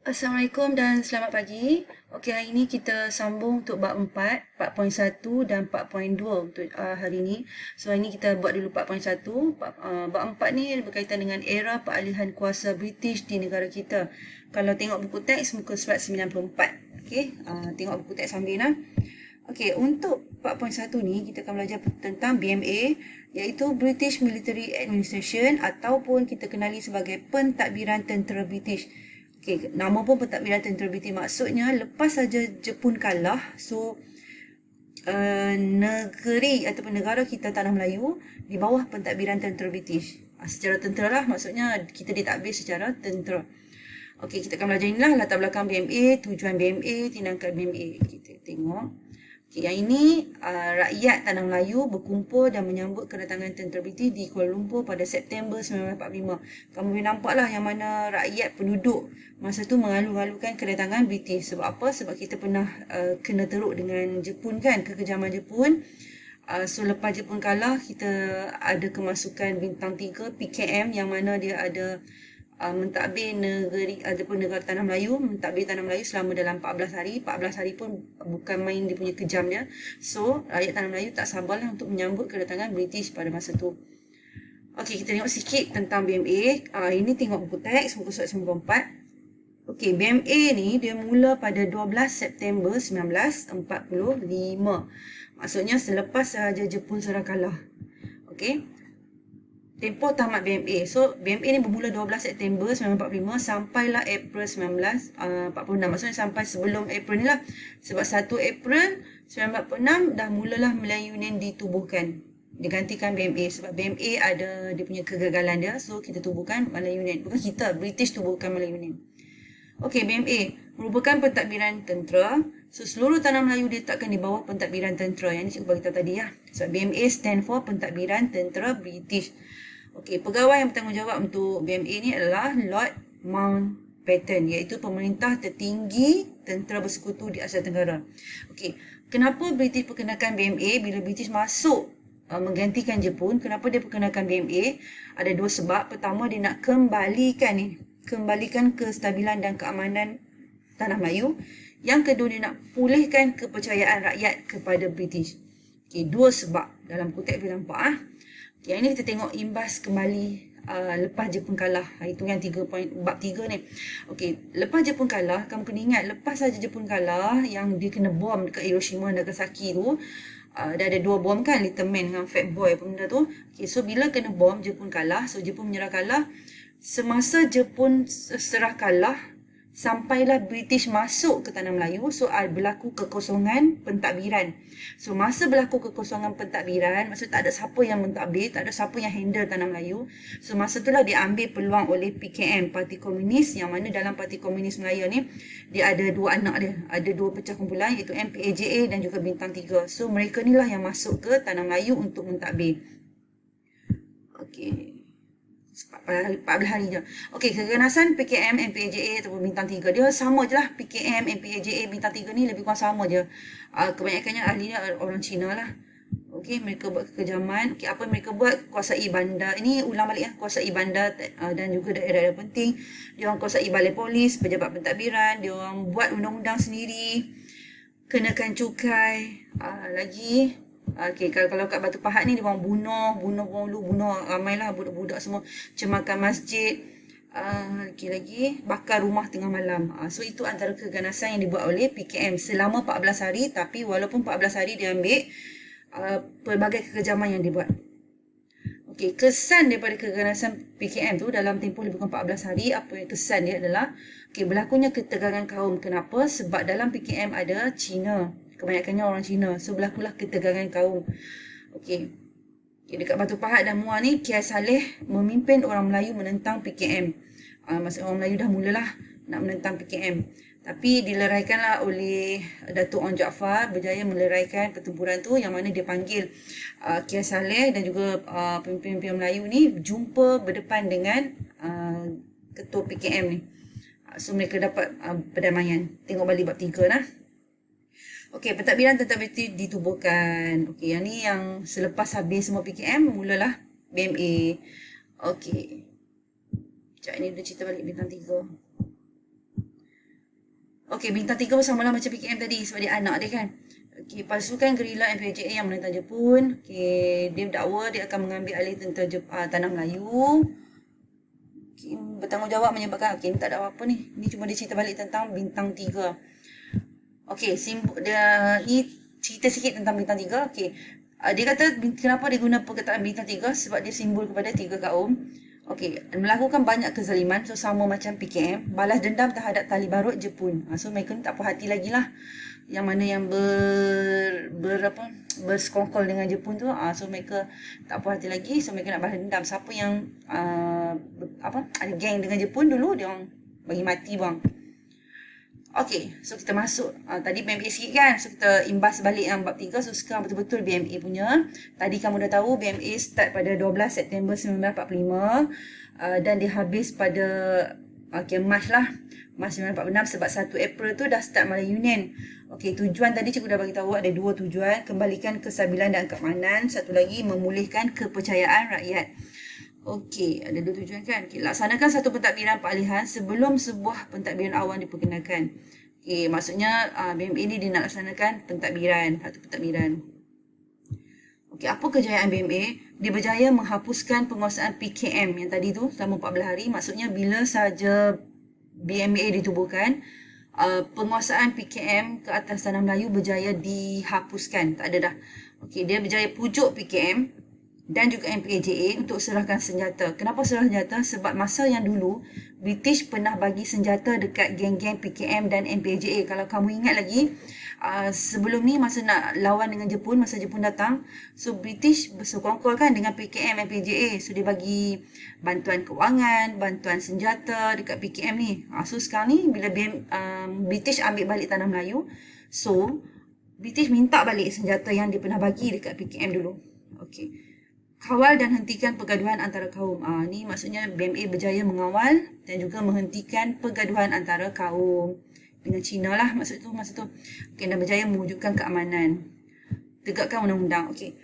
Assalamualaikum dan selamat pagi. Okey, hari ini kita sambung untuk bab 4, 4.1 dan 4.2 untuk hari ini. So, hari ini kita buat dulu 4.1. Bab 4 ni berkaitan dengan era peralihan kuasa British di negara kita. Kalau tengok buku teks, muka surat 94. Okey, tengok buku teks sambil lah. Okey, untuk 4.1 ni kita akan belajar tentang BMA, iaitu British Military Administration ataupun kita kenali sebagai Pentadbiran Tentera British. Okey, nama pun Pentadbiran Tentera British, maksudnya lepas saja Jepun kalah, so negeri ataupun negara kita Tanah Melayu di bawah pentadbiran tentera British. Secara tentera lah, maksudnya kita ditadbir secara tentera. Okey, kita akan belajar inilah latar belakang BMA, tujuan BMA, tindakan BMA. Kita tengok. Okay, yang ini rakyat Tanah Melayu berkumpul dan menyambut kedatangan tentera British di Kuala Lumpur pada September 1945. Kamu boleh nampaklah yang mana rakyat penduduk masa tu mengalu-alukan kedatangan British. Sebab apa? Sebab kita pernah kena teruk dengan Jepun kan, kekejaman Jepun. So lepas Jepun kalah, kita ada kemasukan bintang 3 PKM yang mana dia ada mentadbir negeri ataupun negara Tanah Melayu, mentadbir Tanah Melayu selama dalam 14 hari. 14 hari pun bukan main dia punya kejam dia. So, rakyat Tanah Melayu tak sabarlah untuk menyambut kedatangan British pada masa tu. Okey, kita tengok sikit tentang BMA. Ini tengok buku teks, buku surat 94. Okey, BMA ni dia mula pada 12 September 1945. Maksudnya selepas sahaja Jepun serah kalah. Okey. Tempoh tamat BMA. So, BMA ni bermula 12 September 1945 sampailah April 1946. Maksudnya sampai sebelum April ni lah. Sebab 1 April 1946 dah mulalah Melayu Union ditubuhkan. Digantikan BMA. Sebab BMA ada dia punya kegagalan dia. So, kita tubuhkan Melayu Union. Bukan kita, British tubuhkan Melayu Union. Okey, BMA merupakan pentadbiran tentera. So, seluruh Tanah Melayu diletakkan di bawah pentadbiran tentera. Yang ni cikgu bagi tahu tadi ya. Sebab BMA stand for Pentadbiran Tentera British. Okey, pegawai yang bertanggungjawab untuk BMA ni adalah Lord Mountbatten, iaitu pemerintah tertinggi tentera bersekutu di Asia Tenggara. Okey, kenapa British perkenalkan BMA bila British masuk menggantikan Jepun? Kenapa dia perkenalkan BMA? Ada dua sebab. Pertama, dia nak kembalikan kestabilan dan keamanan Tanah Melayu. Yang kedua, dia nak pulihkan kepercayaan rakyat kepada British. Okey, dua sebab dalam kutip boleh nampak Yang ini kita tengok imbas kembali lepas Jepun kalah. Itu yang bab 3 ni. Okey, lepas Jepun kalah, kamu kena ingat lepas saja Jepun kalah yang dia kena bom dekat Hiroshima dan Nagasaki tu, dah ada 2 bom kan, Little Man dengan Fat Boy apa benda tu. Okey, so bila kena bom Jepun kalah, so Jepun menyerah kalah. Semasa Jepun serah kalah, sampailah British masuk ke Tanah Melayu, so berlaku kekosongan pentadbiran. So masa berlaku kekosongan pentadbiran, maksud tak ada siapa yang mentadbir, tak ada siapa yang handle Tanah Melayu. So masa itulah diambil peluang oleh PKM, Parti Komunis, yang mana dalam Parti Komunis Melayu ni dia ada dua anak dia, ada dua pecah kumpulan iaitu MPAJA dan juga Bintang 3. So mereka inilah yang masuk ke Tanah Melayu untuk mentadbir. Okey. 14 hari je. Okey, keganasan PKM, MPAJA ataupun Bintang 3 dia sama je lah. PKM, MPAJA, Bintang 3 ni lebih kurang sama je. Kebanyakannya ahlinya orang Cina lah. Okey, mereka buat kekejaman. Okey, apa mereka buat? Kuasai bandar. Ini ulang balik ya. Kuasai bandar dan juga daerah-daerah penting. Dia orang kuasai balai polis, pejabat pentadbiran. Dia orang buat undang-undang sendiri. Kenakan cukai. Lagi okey, kalau kat Batu Pahat ni dia orang bunuh ramailah budak-budak semua, cemarkan masjid, lagi bakar rumah tengah malam. So itu antara keganasan yang dibuat oleh PKM selama 14 hari, tapi walaupun 14 hari dia ambil pelbagai kekejaman yang dibuat. Okey, kesan daripada keganasan PKM tu dalam tempoh lebih kurang 14 hari, apa yang kesan dia adalah berlakunya ketegangan kaum. Kenapa? Sebab dalam PKM ada Cina. Kebanyakannya orang Cina. So berlakulah ketegangan kaum. Okey. Dekat Batu Pahat dan Muar ni, Kiai Saleh memimpin orang Melayu menentang PKM. Masa orang Melayu dah mulalah nak menentang PKM. Tapi dileraikanlah oleh Datuk Onn Jaafar, berjaya meleraikan pertempuran tu, yang mana dia panggil Kiai Saleh dan juga pemimpin-pemimpin Melayu ni jumpa berdepan dengan ketua PKM ni. So mereka dapat perdamaian. Tengok balik bab 3 lah. Okey, pentadbiran tentera British ditubuhkan. Okey, yang ni yang selepas habis semua PKM, mulalah BMA. Okey. Sekejap, ni dia cerita balik Bintang 3. Okey, bintang 3 pun sama lah macam PKM tadi sebab dia anak dia kan. Okey, pasukan gerila MPJA yang menentang Jepun. Okey, dia dakwa dia akan mengambil alih tentera Tanah Melayu. Okay, bertanggungjawab menyebabkan, okey, ni tak ada apa-apa ni. Ni cuma dia cerita balik tentang bintang 3. Okey, dia ni cerita sikit tentang bintang 3. Okey. Dia kata kenapa dia guna perkataan bintang 3 sebab dia simbol kepada 3 kaum. Okey, melakukan banyak kezaliman, so sama macam PKM, balas dendam terhadap tali barut Jepun. So mereka ni tak puas hati lagi lah. Yang mana yang bersekongkol dengan Jepun tu, so mereka tak puas hati lagi, so mereka nak balas dendam. Siapa yang ada geng dengan Jepun dulu, dia orang bagi mati bang. Okey, so kita masuk. Tadi BMA sikit kan, so kita imbas balik yang bab 3. So sekarang betul-betul BMA punya. Tadi kamu dah tahu BMA start pada 12 September 1945 dan dia habis pada Mac lah, Mac 1946 sebab 1 April tu dah start Malay Union. Okey, tujuan tadi cikgu dah bagi tahu ada 2 tujuan, kembalikan kestabilan dan keamanan, satu lagi memulihkan kepercayaan rakyat. Okey, ada 2 tujuan kan. Okay, laksanakan satu pentadbiran peralihan sebelum sebuah pentadbiran awan diperkenalkan. Okey, maksudnya BMA ni dia nak laksanakan satu pentadbiran. Okey, apa kejayaan BMA? Dia berjaya menghapuskan penguasaan PKM yang tadi tu selama 14 hari. Maksudnya bila saja BMA ditubuhkan, penguasaan PKM ke atas Tanah Melayu berjaya dihapuskan. Tak ada dah. Okey, dia berjaya pujuk PKM dan juga MPAJA untuk serahkan senjata. Kenapa serah senjata? Sebab masa yang dulu, British pernah bagi senjata dekat geng-geng PKM dan MPAJA. Kalau kamu ingat lagi, sebelum ni masa nak lawan dengan Jepun, masa Jepun datang, so British bersekongkol kan dengan PKM dan MPAJA. So dia bagi bantuan kewangan, bantuan senjata dekat PKM ni. So sekarang ni bila British ambil balik Tanah Melayu, so British minta balik senjata yang dia pernah bagi dekat PKM dulu. Okey. Kawal dan hentikan pergaduhan antara kaum. Ni maksudnya BMA berjaya mengawal dan juga menghentikan pergaduhan antara kaum dengan China lah masa tu. Okey, dan berjaya mewujudkan keamanan. Tegakkan undang-undang. Okey.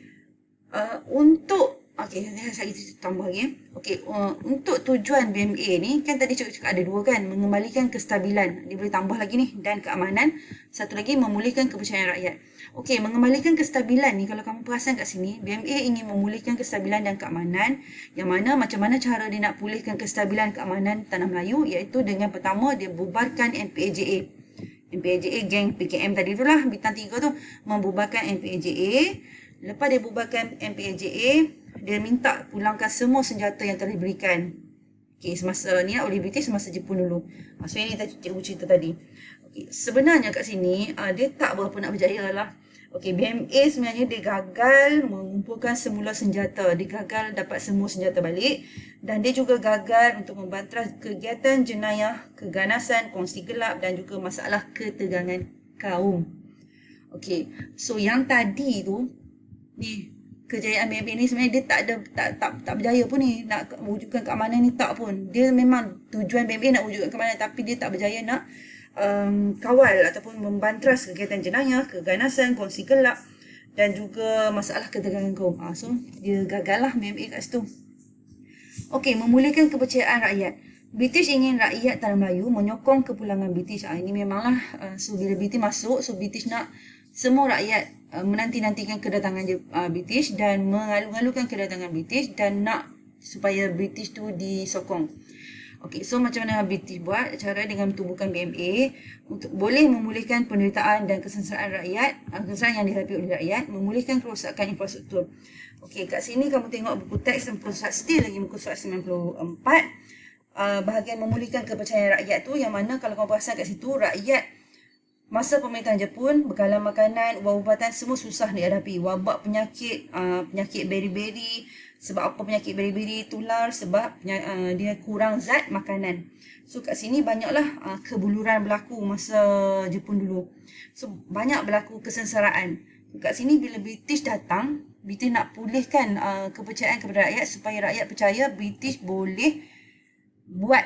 Saya tambah lagi. Okey, untuk tujuan BMA ni kan tadi cakap ada 2 kan, mengembalikan kestabilan. Dia boleh tambah lagi ni, dan keamanan. Satu lagi memulihkan kepercayaan rakyat. Okey, mengembalikan kestabilan ni, kalau kamu perasan kat sini, BMA ingin memulihkan kestabilan dan keamanan. Yang mana macam mana cara dia nak pulihkan kestabilan keamanan Tanah Melayu, iaitu dengan pertama dia bubarkan MPAJA. MPAJA geng PKM tadi tu lah, bintang 3 tu, membubarkan MPAJA. Lepas dia bubarkan MPAJA, dia minta pulangkan semua senjata yang telah diberikan. Okey, semasa ni oleh British semasa Jepun dulu. So ini cikgu cerita tadi. Okey, sebenarnya kat sini dia tak berapa nak berjaya lah. Okey, BMA sebenarnya dia gagal mengumpulkan semula senjata. Dia gagal dapat semua senjata balik. Dan dia juga gagal untuk membantras kegiatan jenayah, keganasan, kongsi gelap dan juga masalah ketegangan kaum. Okey, so yang tadi tu, ni kejayaan BMA ni sebenarnya dia tak berjaya pun ni nak wujudkan keamanan ni, tak pun. Dia memang tujuan BMA nak wujudkan keamanan tapi dia tak berjaya nak kawal ataupun membantras kegiatan jenayah, keganasan, kongsi gelap dan juga masalah ketegangan kaum. So dia gagal lah BMA kat situ. Okey, memulihkan kepercayaan rakyat. British ingin rakyat Tanah Melayu menyokong kepulangan British. Ini memanglah so bila British masuk, so British nak semua rakyat menanti-nantikan kedatangan British dan mengalu-alukan kedatangan British dan nak supaya British tu disokong. Okey, so macam mana British buat? Cara dengan tubuhkan BMA untuk boleh memulihkan penderitaan dan kesengsaraan rakyat, kesengsaraan yang dihadapi oleh rakyat, memulihkan kerosakan infrastruktur. Okey, kat sini kamu tengok buku teks muka surat still lagi muka surat 94. Bahagian memulihkan kepercayaan rakyat tu yang mana kalau kamu perasan kat situ, rakyat masa pemerintahan Jepun, bekalan makanan, ubat-ubatan semua susah dihadapi. Wabak penyakit, penyakit beri-beri. Sebab apa penyakit beri-beri tular? Sebab dia kurang zat makanan. So kat sini banyaklah kebuluran berlaku masa Jepun dulu. So banyak berlaku kesengsaraan. So, kat sini bila British datang, British nak pulihkan kepercayaan kepada rakyat supaya rakyat percaya British boleh buat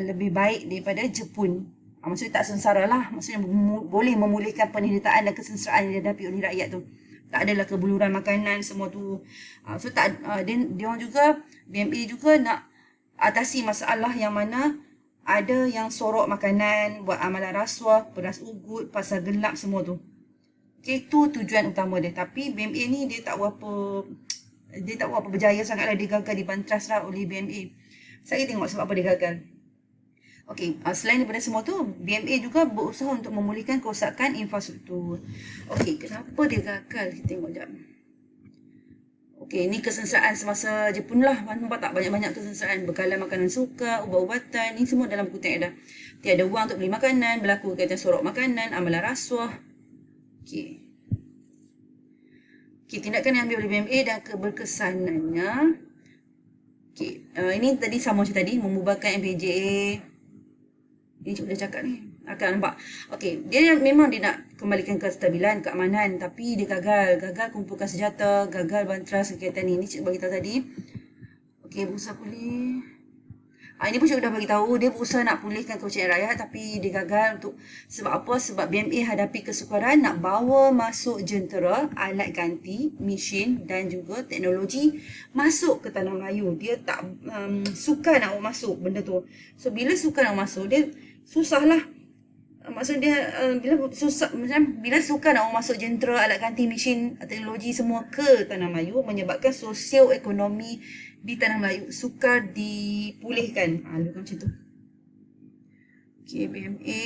lebih baik daripada Jepun. Maksudnya tak sengsara lah. Maksudnya boleh memulihkan penderitaan dan kesengsaraan yang dihadapi oleh rakyat tu. Tak adalah kebuluran makanan semua tu. So dia orang juga, BMA juga nak atasi masalah yang mana ada yang sorok makanan, buat amalan rasuah, peras ugut, pasar gelap, semua tu. Okay, itu tujuan utama dia. Tapi BMA ni dia tak berapa berjaya sangatlah. Dia gagal dibantras lah oleh BMA. Saya tengok sebab apa dia gagal. Okey, selain daripada semua tu, BMA juga berusaha untuk memulihkan kerosakan infrastruktur. Okey, kenapa dia gagal? Kita tengok sekejap. Okey, ni kesengsaraan semasa Jepun lah. Nampak tak banyak-banyak kesengsaraan. Bekalan makanan sukar, ubat-ubatan. Ni semua dalam buku teks dah. Tiada wang untuk beli makanan, berlaku kaitan sorok makanan, amalan rasuah. Okey. Okey, tindakan yang ambil oleh BMA dan keberkesanannya. Okey, ini tadi sama macam tadi, membubarkan MPJA. Ini cikgu dah cakap ni. Akan nampak. Okey, dia memang dia nak kembalikan kestabilan, keamanan, tapi dia gagal. Gagal kumpulkan senjata, gagal bantras kegiatan ni. Ini cikgu bagi tahu tadi. Okey, berusaha pulih. Ini pun cikgu dah bagi tahu, dia berusaha nak pulihkan kepercayaan rakyat, tapi dia gagal untuk sebab apa? Sebab BMA hadapi kesukaran nak bawa masuk jentera, alat ganti, mesin dan juga teknologi masuk ke tanah Melayu. Dia tak suka nak masuk benda tu. So bila suka nak masuk, dia susahlah. Maksud dia bila suka nak masuk jentera, alat ganti, mesin, teknologi semua ke tanah Melayu, menyebabkan sosioekonomi di tanah Melayu sukar dipulihkan. Lebih macam tu. Okey, BMA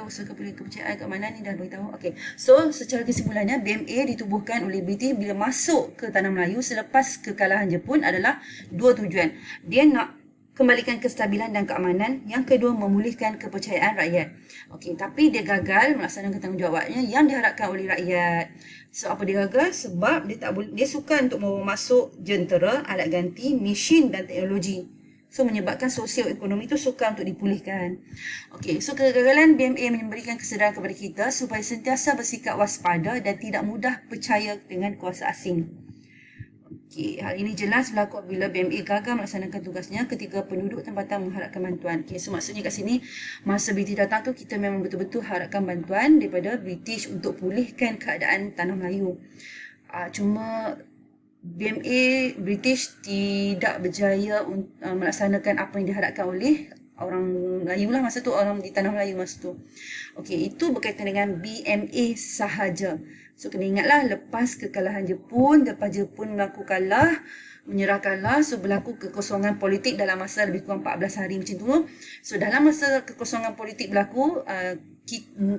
usaha pulih kepercayaan keamanan ni dah beritahu. Okey. So, secara kesimpulannya BMA ditubuhkan oleh British bila masuk ke tanah Melayu selepas kekalahan Jepun adalah dua tujuan. Dia nak kembalikan kestabilan dan keamanan. Yang kedua, memulihkan kepercayaan rakyat. Okey, tapi dia gagal melaksanakan tanggungjawabnya yang diharapkan oleh rakyat. So, apa dia gagal? Sebab dia suka untuk membawa masuk jentera, alat ganti, mesin dan teknologi. So, menyebabkan sosioekonomi itu sukar untuk dipulihkan. Okey, so kegagalan BMA memberikan kesedaran kepada kita supaya sentiasa bersikap waspada dan tidak mudah percaya dengan kuasa asing. Okey, hal ini jelas berlaku bila BMA gagal melaksanakan tugasnya ketika penduduk tempatan mengharapkan bantuan. Okey, so maksudnya kat sini, masa British datang tu, kita memang betul-betul harapkan bantuan daripada British untuk pulihkan keadaan tanah Melayu. Cuma BMA British tidak berjaya melaksanakan apa yang diharapkan oleh orang Melayu lah masa tu, orang di tanah Melayu masa tu. Okey, itu berkaitan dengan BMA sahaja. So, kena ingatlah, lepas kekalahan Jepun, lepas Jepun menyerah kalah, so berlaku kekosongan politik dalam masa lebih kurang 14 hari macam tu. So, dalam masa kekosongan politik berlaku,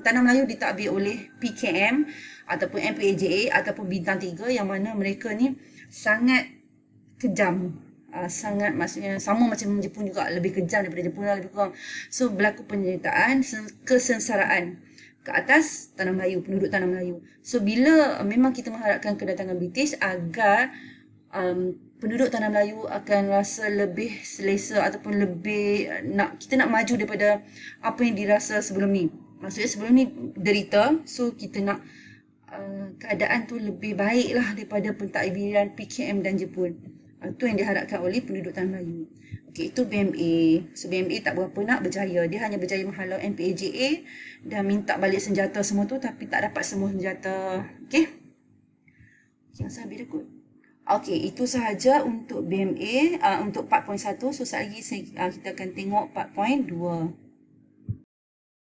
tanah Melayu ditakbir oleh PKM ataupun MPAJA ataupun Bintang 3 yang mana mereka ni sangat kejam. Sangat, maksudnya sama macam Jepun juga, lebih kejam daripada Jepun lah lebih kurang. So, berlaku penyertaan, kesengsaraan ke atas tanah Melayu, penduduk tanah Melayu. So, bila memang kita mengharapkan kedatangan British agar penduduk tanah Melayu akan rasa lebih selesa ataupun lebih kita nak maju daripada apa yang dirasa sebelum ni. Maksudnya sebelum ni derita, so kita nak keadaan tu lebih baik lah daripada pentadbiran PKM dan Jepun. Itu yang diharapkan oleh penduduk tanah Melayu. Okey, itu BMA. So, BMA tak berapa nak berjaya. Dia hanya berjaya menghalau MPAJA dan minta balik senjata semua tu, tapi tak dapat semua senjata. Okey. Yang saya habis dah kot. Okey, itu sahaja untuk BMA, untuk part point 1. So, sekali lagi kita akan tengok part point 2.